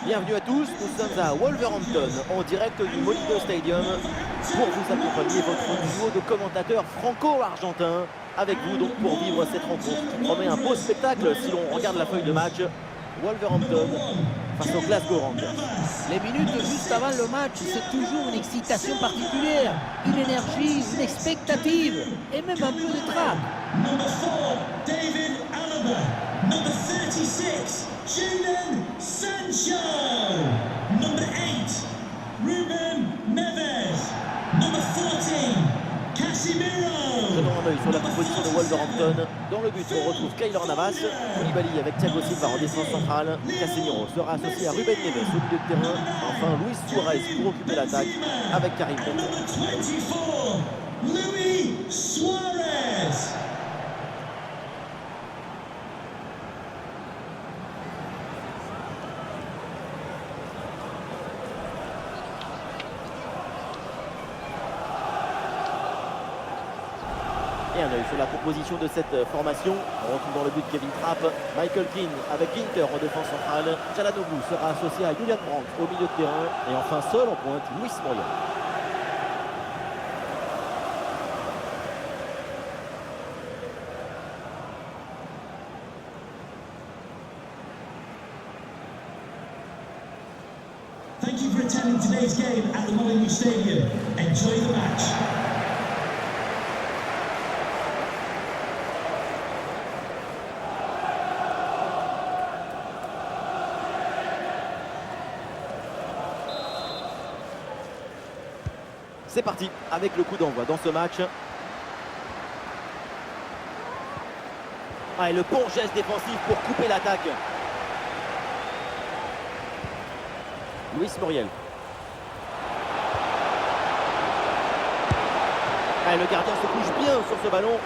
Bienvenue à tous, nous sommes à Wolverhampton, en direct du Molineux Stadium, pour vous accompagner votre duo de commentateurs franco-argentins, avec vous donc pour vivre cette rencontre qui promet un beau spectacle si l'on regarde la feuille de match. Wolverhampton face au Glasgow Rangers. Les minutes juste avant le match, c'est toujours une excitation particulière, une énergie, une expectative et même un peu de trac. Number 4, David Alaba. Number 36, Jadon Sancho. Number 8, Ruben Neves. Number 14, Casemiro. Jetons un œil sur la composition de Wolverhampton. Dans le but, on retrouve Keylor Navas, Koulibaly avec Thiago Silva en défense centrale. Casemiro sera associé à Ruben Neves au milieu de terrain. Enfin, Luis Suarez pour occuper l'attaque avec Karim Benzema. Number 24, Luis Suarez. Et un œil sur la composition de cette formation. On retrouve dans le but Kevin Trapp, Michael Keane avec Ginter en défense centrale. Çalhanoğlu sera associé à Julian Brandt au milieu de terrain. Et enfin seul en pointe, Luis Muriel. Thank you for attending today's game at the Molineux Stadium. Enjoy the match. C'est parti avec le coup d'envoi dans ce match. Ah, et le bon geste défensif pour couper l'attaque. Luis Muriel. Ah, le gardien se couche bien sur ce ballon.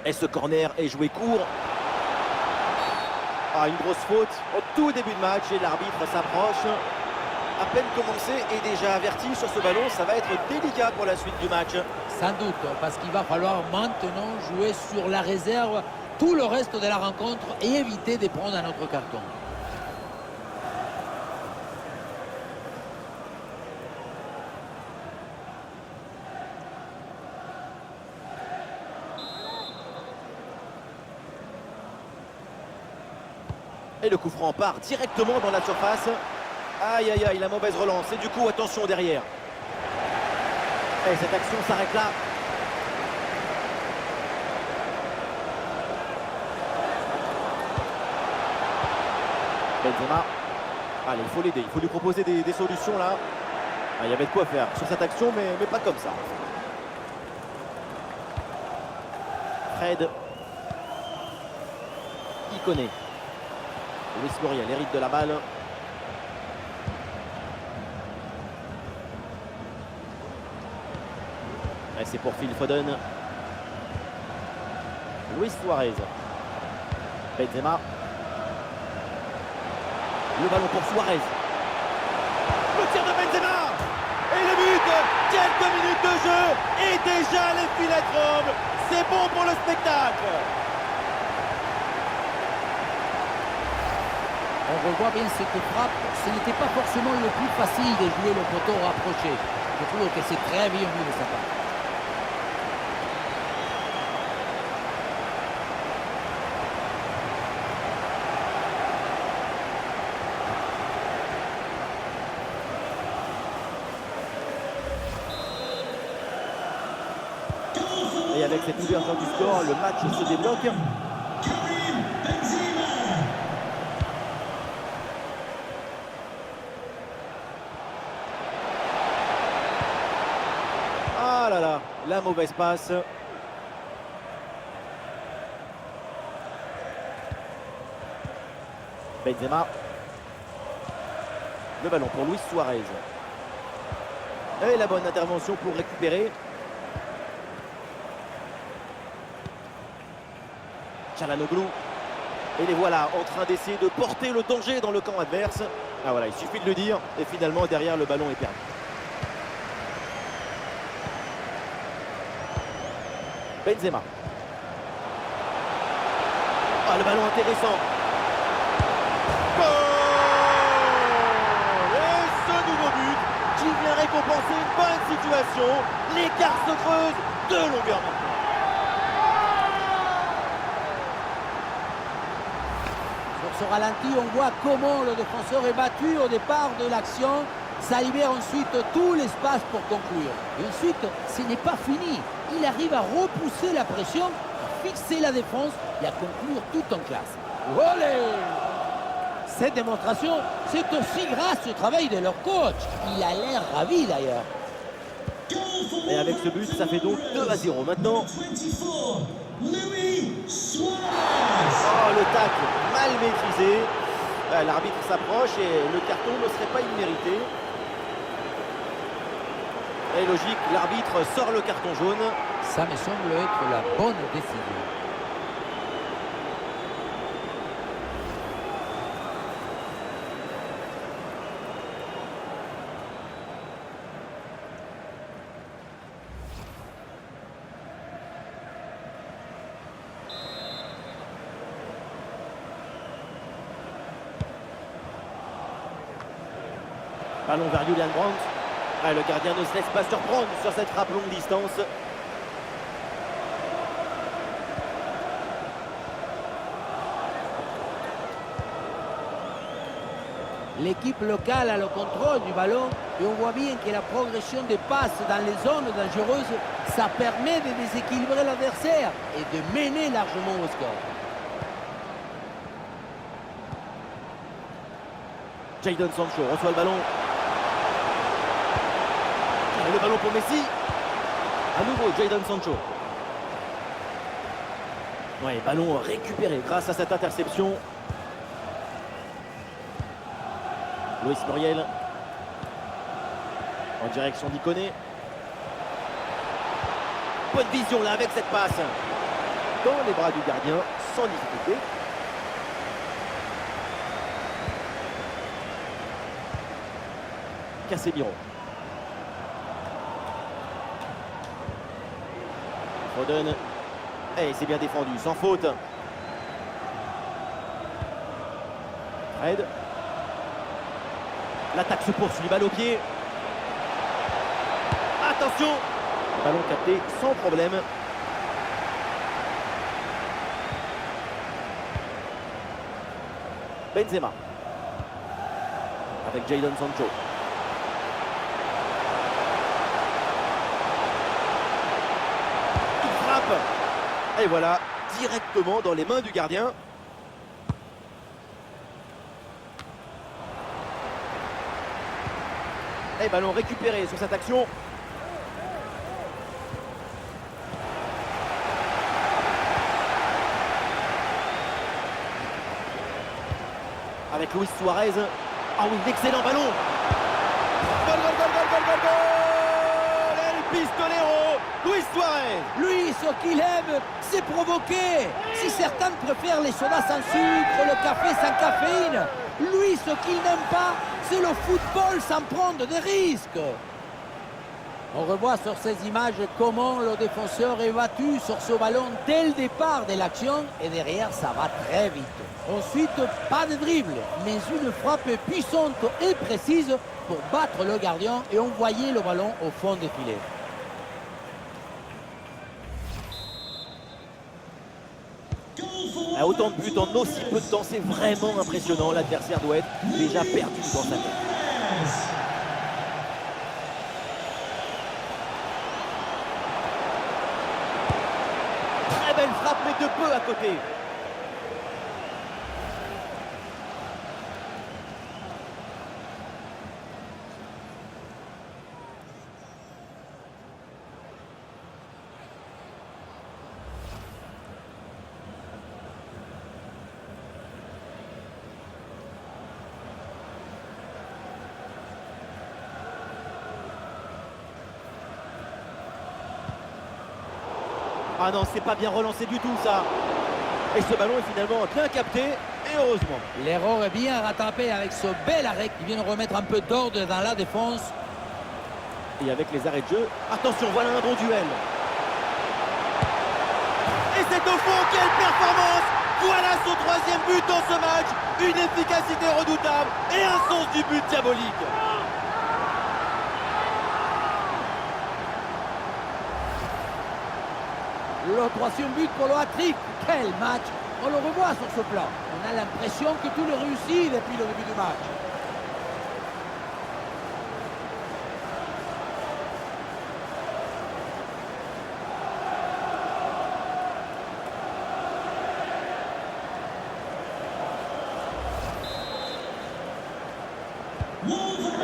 Et ce corner est joué court. Ah, une grosse faute au tout début de match et l'arbitre s'approche. À peine commencé et déjà averti sur ce ballon, ça va être délicat pour la suite du match. Sans doute, parce qu'il va falloir maintenant jouer sur la réserve tout le reste de la rencontre et éviter de prendre un autre carton. Et le coup franc part directement dans la surface. Aïe aïe aïe, la mauvaise relance. Et du coup, attention derrière. Et cette action s'arrête là. Benzema. Allez, il faut l'aider, il faut lui proposer des solutions là. Ah, il y avait de quoi faire sur cette action, mais pas comme ça. Fred. Iconé. Luis Muriel hérite de la balle. Et c'est pour Phil Foden. Luis Suarez. Benzema. Le ballon pour Suarez. Le tir de Benzema. Et le but. Quelques minutes de jeu. Et déjà les filets tremblent. C'est bon pour le spectacle. On revoit bien cette frappe. Ce n'était pas forcément le plus facile de jouer le poteau rapproché. Je trouve que c'est très bien vu de sa part. Et avec cette ouverture du score, le match se débloque. Karim Benzema. Ah là là, la mauvaise passe. Benzema. Le ballon pour Luis Suarez. Et la bonne intervention pour récupérer. Çalhanoğlu. Et les voilà en train d'essayer de porter le danger dans le camp adverse. Ah voilà, il suffit de le dire. Et finalement, derrière, le ballon est perdu. Benzema. Ah, le ballon intéressant. Goal! Et ce nouveau but qui vient récompenser une bonne situation. L'écart se creuse de longueur maintenant. Sur ce ralenti, on voit comment le défenseur est battu au départ de l'action. Ça libère ensuite tout l'espace pour conclure. Et ensuite, ce n'est pas fini. Il arrive à repousser la pression, à fixer la défense et à conclure tout en classe. Olé! Cette démonstration, c'est aussi grâce au travail de leur coach. Il a l'air ravi d'ailleurs. Et avec ce but, ça fait donc 2-0 maintenant. 24, Luis Suarez. Oh, le tacle mal maîtrisé. L'arbitre s'approche et le carton ne serait pas immérité. Et logique, l'arbitre sort le carton jaune. Ça me semble être la bonne décision. Ballon vers Julian Brandt. Le gardien ne se laisse pas surprendre sur cette frappe longue distance. L'équipe locale a le contrôle du ballon et on voit bien que la progression des passes dans les zones dangereuses, ça permet de déséquilibrer l'adversaire et de mener largement au score. Jadon Sancho reçoit le ballon. Le ballon pour Messi. À nouveau Jadon Sancho. Ouais, ballon récupéré grâce à cette interception. Luis Muriel. En direction d'Ikoné. Bonne vision là avec cette passe. Dans les bras du gardien, sans difficulté. Casemiro. Foden. Et c'est bien défendu, sans faute. Fred. L'attaque se poursuit, balle au pied. Attention. Ballon capté sans problème. Benzema. Avec Jadon Sancho. Et voilà, directement dans les mains du gardien. Et ballon récupéré sur cette action. Avec Luis Suarez. Ah oui, excellent ballon. Gol, gol, gol, gol, gol, gol, gol. El Pistolero, Luis Suarez. Lui, ce qu'il aime, c'est provoquer. Si certains préfèrent les sodas sans sucre, le café sans caféine, lui, ce qu'il n'aime pas, c'est le football sans prendre des risques. On revoit sur ces images comment le défenseur est battu sur ce ballon dès le départ de l'action et derrière ça va très vite. Ensuite, pas de dribble, mais une frappe puissante et précise pour battre le gardien et envoyer le ballon au fond des filets. Autant de buts en aussi peu de temps, c'est vraiment impressionnant. L'adversaire doit être déjà perdu dans sa tête. Très belle frappe, mais de peu à côté. Ah non, c'est pas bien relancé du tout ça. Et ce ballon est finalement bien capté, et heureusement. L'erreur est bien rattrapée avec ce bel arrêt qui vient de remettre un peu d'ordre dans la défense. Et avec les arrêts de jeu, attention, voilà un bon duel. Et c'est au fond, quelle performance! Voilà son 3e but dans ce match. Une efficacité redoutable et un sens du but diabolique. Le 3e but pour le hat-trick. Quel match! On le revoit sur ce plan. On a l'impression que tout le réussit depuis le début du match.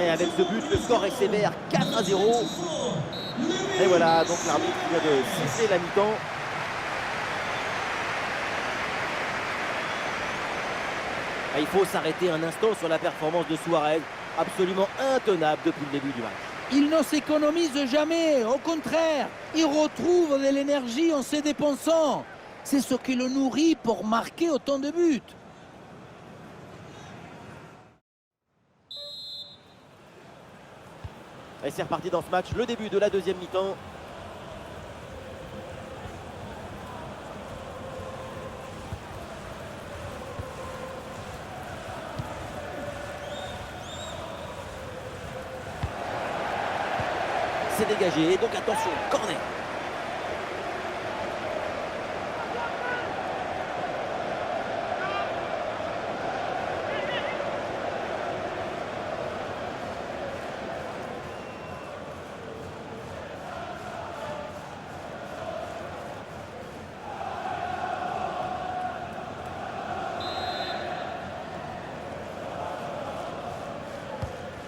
Et avec ce but, le score est sévère, 4-0. Et voilà, donc l'arbitre vient de siffler la mi-temps. Et il faut s'arrêter un instant sur la performance de Suarez, absolument intenable depuis le début du match. Il ne s'économise jamais, au contraire, il retrouve de l'énergie en se dépensant. C'est ce qui le nourrit pour marquer autant de buts. Et c'est reparti dans ce match, le début de la 2e mi-temps. C'est dégagé, donc attention, corner.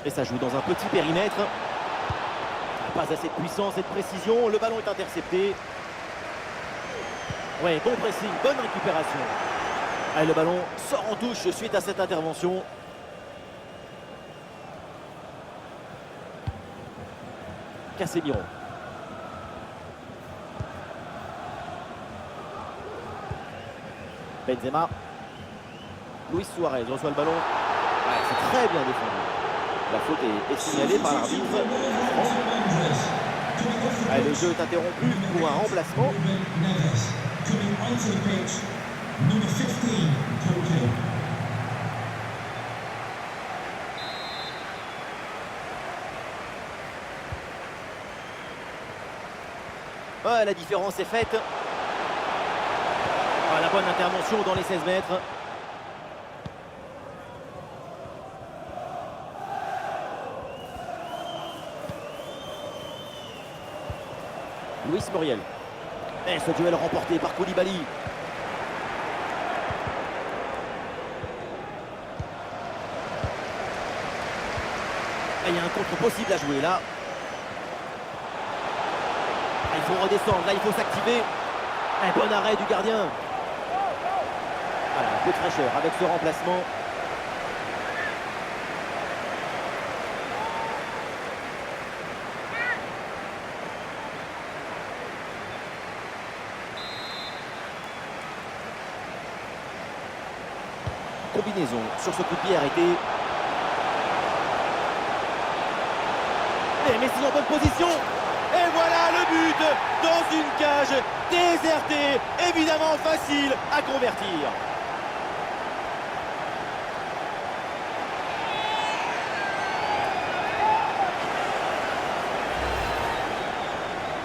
Et ça joue dans un petit périmètre. Pas assez de puissance et de précision. Le ballon est intercepté. Ouais, bon pressing, bonne récupération. Allez, le ballon sort en touche suite à cette intervention. Casemiro. Benzema. Luis Suarez reçoit le ballon. Ouais, c'est très bien défendu. La faute est signalée par l'arbitre. Allez, le jeu est interrompu pour un remplacement. Ouais, la différence est faite. Ah, la bonne intervention dans les 16 mètres. Luis Muriel. Et ce duel remporté par Koulibaly. Et il y a un contre possible à jouer là. Il faut redescendre, là il faut s'activer. Un bon arrêt du gardien. Voilà, un peu de fraîcheur avec ce remplacement. Combinaison sur ce coup de pied arrêté. Et Messi en bonne position. Et voilà le but dans une cage désertée. Évidemment facile à convertir.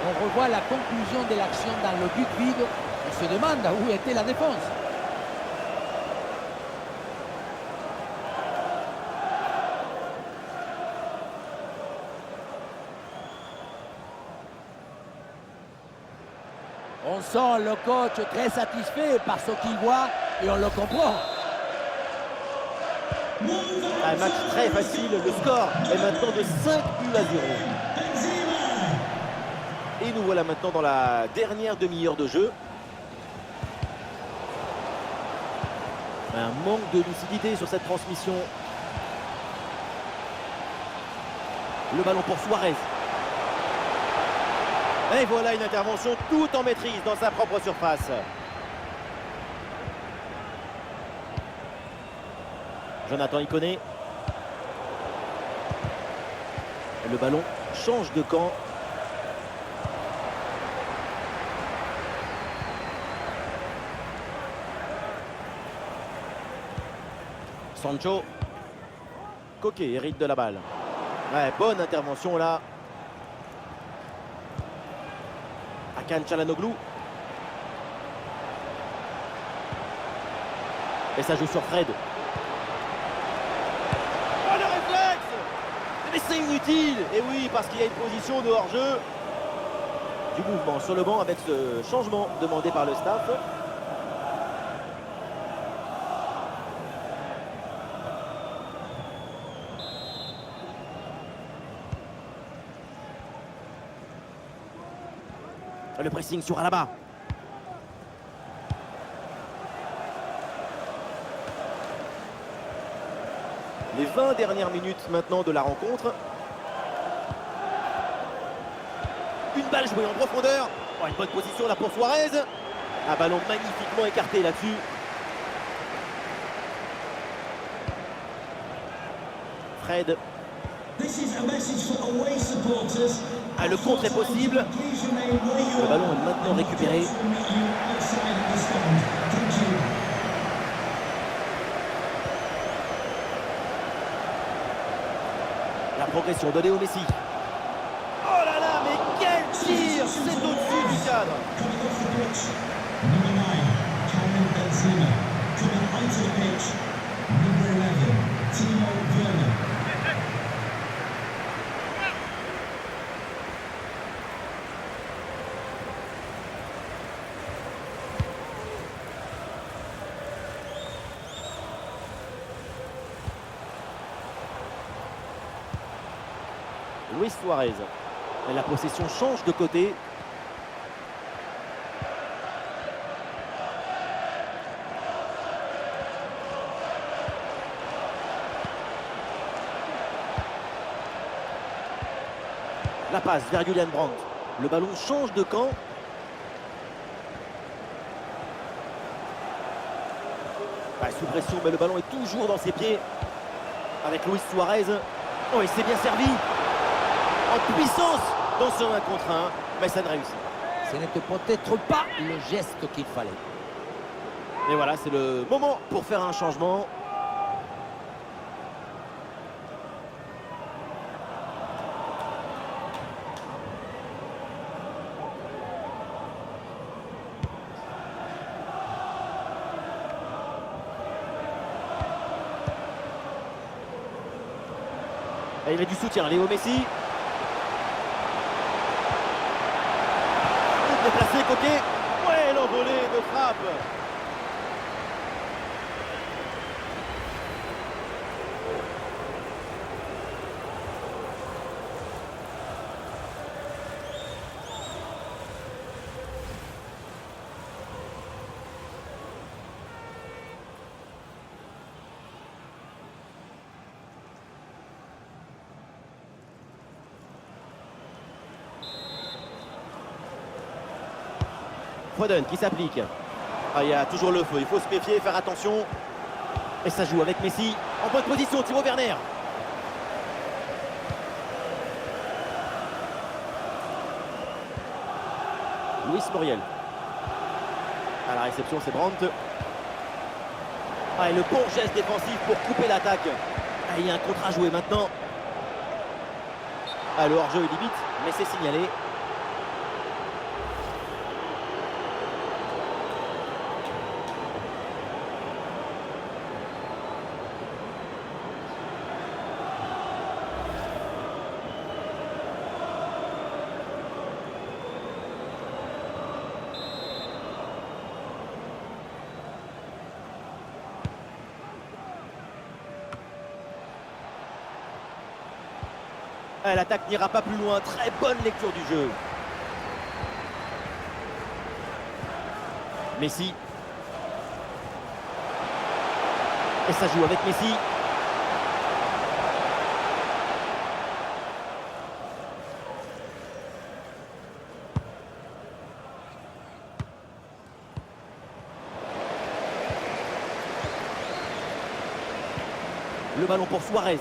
On revoit la conclusion de l'action dans le but vide. On se demande où était la défense. On sent le coach très satisfait par ce qu'il voit et on le comprend. Un match très facile, le score est maintenant de 5 buts à 0. Et nous voilà maintenant dans la dernière demi-heure de jeu. Un manque de lucidité sur cette transmission. Le ballon pour Suarez. Et voilà une intervention tout en maîtrise dans sa propre surface. Jonathan Iconé. Le ballon change de camp. Sancho. Coquet hérite de la balle. Ouais, bonne intervention là. Hakan Çalhanoğlu. Et ça joue sur Fred. Oh, le réflexe! Mais c'est inutile! Et oui, parce qu'il y a une position de hors-jeu. Du mouvement sur le banc avec ce changement demandé par le staff. Le pressing sur Alaba. Les 20 dernières minutes maintenant de la rencontre. Une balle jouée en profondeur. Oh, une bonne position là pour Suarez. Un ballon magnifiquement écarté là-dessus. Fred. Ah, le contre est possible. Le ballon est maintenant récupéré. La progression de Léo Messi. Oh là là, mais quel tir! C'est au-dessus du cadre. Luis Suarez. Et la possession change de côté. La passe vers Julian Brandt. Le ballon change de camp. Sous pression, mais le ballon est toujours dans ses pieds. Avec Luis Suarez. Oh, il s'est bien servi. En puissance dans ce 1 contre 1, mais ça ne réussit. Ce n'était peut-être pas le geste qu'il fallait. Et voilà, c'est le moment pour faire un changement. Et il a du soutien, Léo Messi. Déplacé, Coquet. Ouais, l'envolée de frappe. Foden qui s'applique. Ah, il y a toujours le feu, il faut se méfier, faire attention. Et ça joue avec Messi. En bonne position, Timo Werner. Luis Muriel. À la réception, c'est Brandt. Ah, et le bon geste défensif pour couper l'attaque. Ah, il y a un contre à jouer maintenant. Ah, le hors-jeu est limite, mais c'est signalé. L'attaque n'ira pas plus loin. Très bonne lecture du jeu. Messi. Et ça joue avec Messi. Le ballon pour Suarez.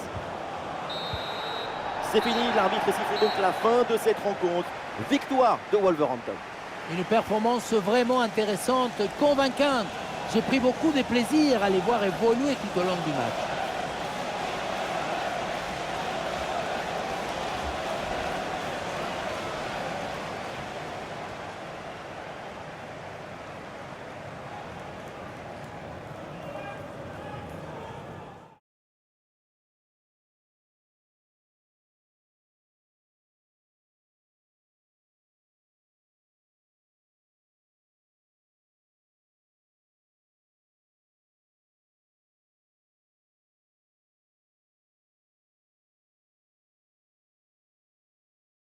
C'est fini, l'arbitre siffle donc la fin de cette rencontre. Victoire de Wolverhampton. Une performance vraiment intéressante, convaincante. J'ai pris beaucoup de plaisir à les voir évoluer tout au long du match.